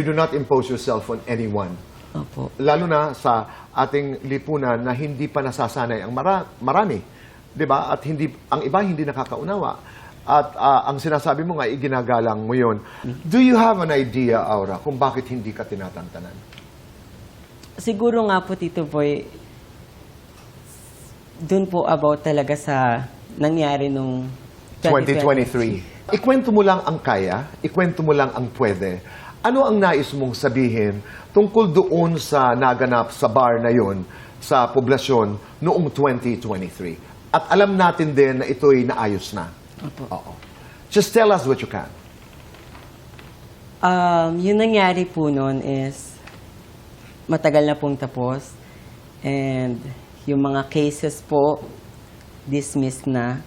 You do not impose yourself on anyone. Opo. Lalo na sa ating lipunan na hindi pa nasasanay ang marami. 'Di ba? At ang iba hindi nakakaunawa. At ang sinasabi mo nga, iginagalang mo yun. Do you have an idea, Aura, kung bakit hindi ka tinatantanan? Siguro nga po, Tito Boy, dun po about talaga sa nangyari nung 2023. Ikwento mo lang ang kaya, ikwento mo lang ang pwede. Ano ang nais mong sabihin tungkol doon sa naganap sa bar na yon sa poblasyon noong 2023? At alam natin din na ito'y naayos na. Opo. Oo. Just tell us what you can. Yung nangyari po noon is matagal na pong tapos. And yung mga cases po, dismissed na.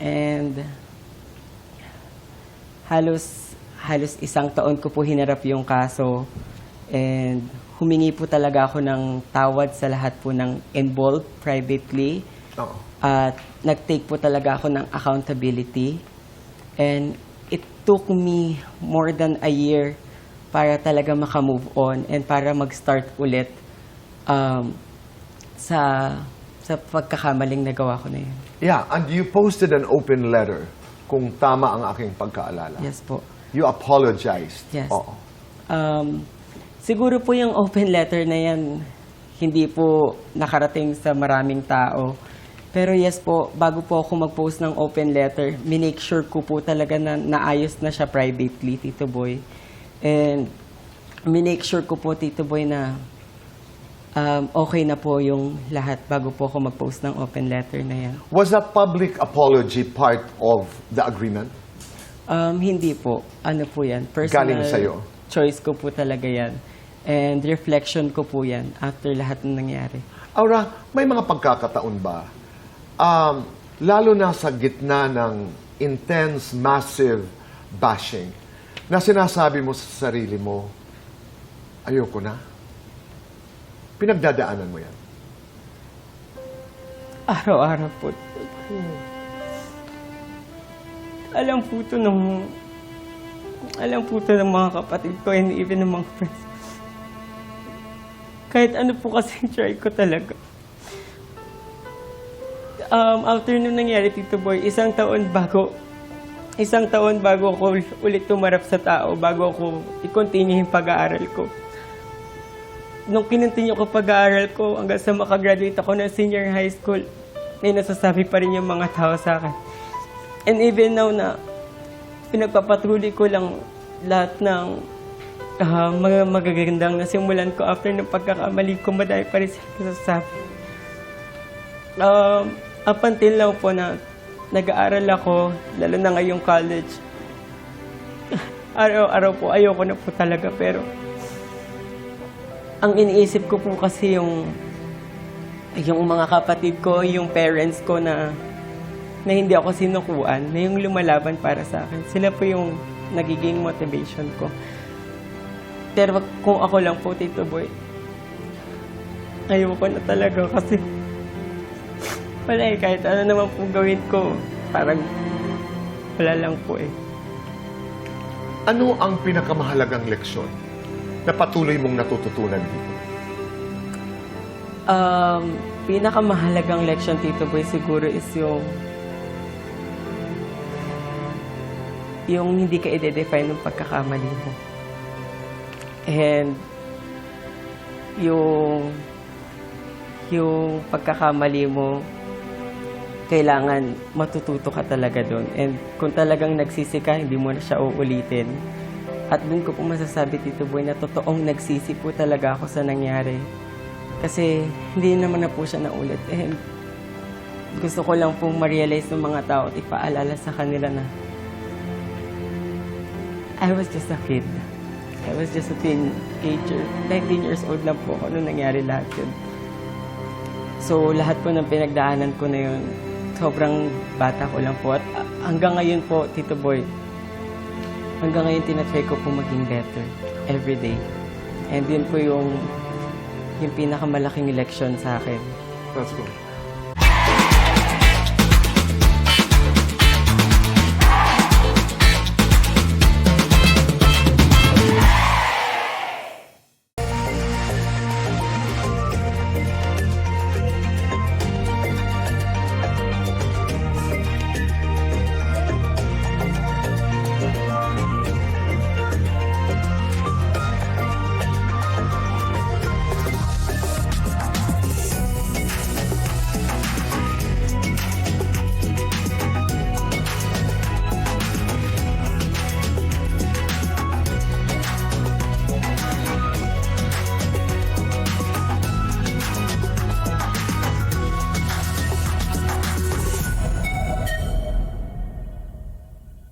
And halos 1 taon ko po hinarap yung kaso. And humingi po talaga ako ng tawad sa lahat po ng involved privately. Oo. At nag-take po talaga ako ng accountability. And it took me more than a year para talaga makamove on and para mag-start ulit sa pagkakamaling nagawa ko na yun. Yeah, and you posted an open letter kung tama ang aking pagkaalala. Yes po. You apologized. Yes. Oo. Siguro po yung open letter na yan, hindi po nakarating sa maraming tao. Pero yes po, bago po ako mag-post ng open letter, minake sure ko po talaga na naayos na siya privately, Tito Boy. And minake sure ko po, Tito Boy, na okay na po yung lahat bago po ako mag-post ng open letter na yan. Was that public apology part of the agreement? Hindi po. Ano po yan? Personal Galing sa'yo? choice ko po talaga yan. And reflection ko po yan after lahat ng nangyari. Aura, may mga pagkakataon ba? Lalo na sa gitna ng intense, massive bashing, na sinasabi mo sa sarili mo, ayoko na. Pinagdadaanan mo yan. Araw-araw po. Alam po ito ng mga kapatid ko and even ng mga friends. Kahit ano po kasi try ko talaga. After nung nangyari, Tito Boy, isang taon bago ako ulit tumarap sa tao, bago ako i-continue yung pag-aaral ko. Nung kinontinue ko pag-aaral ko, hanggang sa makagraduate ako ng senior high school, may nasasabi pa rin yung mga tao sa akin. And even now na pinagpapatuloy ko lang lahat ng mga magagandang nasimulan ko after ng pagkakamali ko, madami pa rin sila nasasabi. Up until now po na nag-aaral ako, lalo na ngayong college, araw-araw po, ayoko na po talaga. Pero ang iniisip ko po kasi yung mga kapatid ko, yung parents ko na hindi ako sinukuan, na yung lumalaban para sa akin. Sila po yung nagiging motivation ko. Pero kung ako lang po, Tito Boy, ayoko na talaga kasi wala eh, kahit ano naman po gawin ko, parang wala lang po eh. Ano ang pinakamahalagang leksyon na patuloy mong natututunan dito? Pinakamahalagang leksyon, Tito Boy, siguro is yung hindi ka i-define ng pagkakamali mo. And yung pagkakamali mo, kailangan matututo ka talaga doon. And kung talagang nagsisi ka, hindi mo na siya uulitin. At doon ko po masasabi, Tito Boy, na totoong nagsisi po talaga ako sa nangyari. Kasi hindi naman na po siya naulit. And gusto ko lang pong ma-realize ng mga tao at ipaalala sa kanila na I was just a kid. I was just a teenager. 19 years old lang po ako nung nangyari lahat yun. So lahat po ng pinagdaanan ko na yun, sobrang bata ko lang po. At hanggang ngayon po, Tito Boy, hanggang ngayon tinatry ko po maging better every day. And yun po yung pinakamalaking election sa akin. That's good.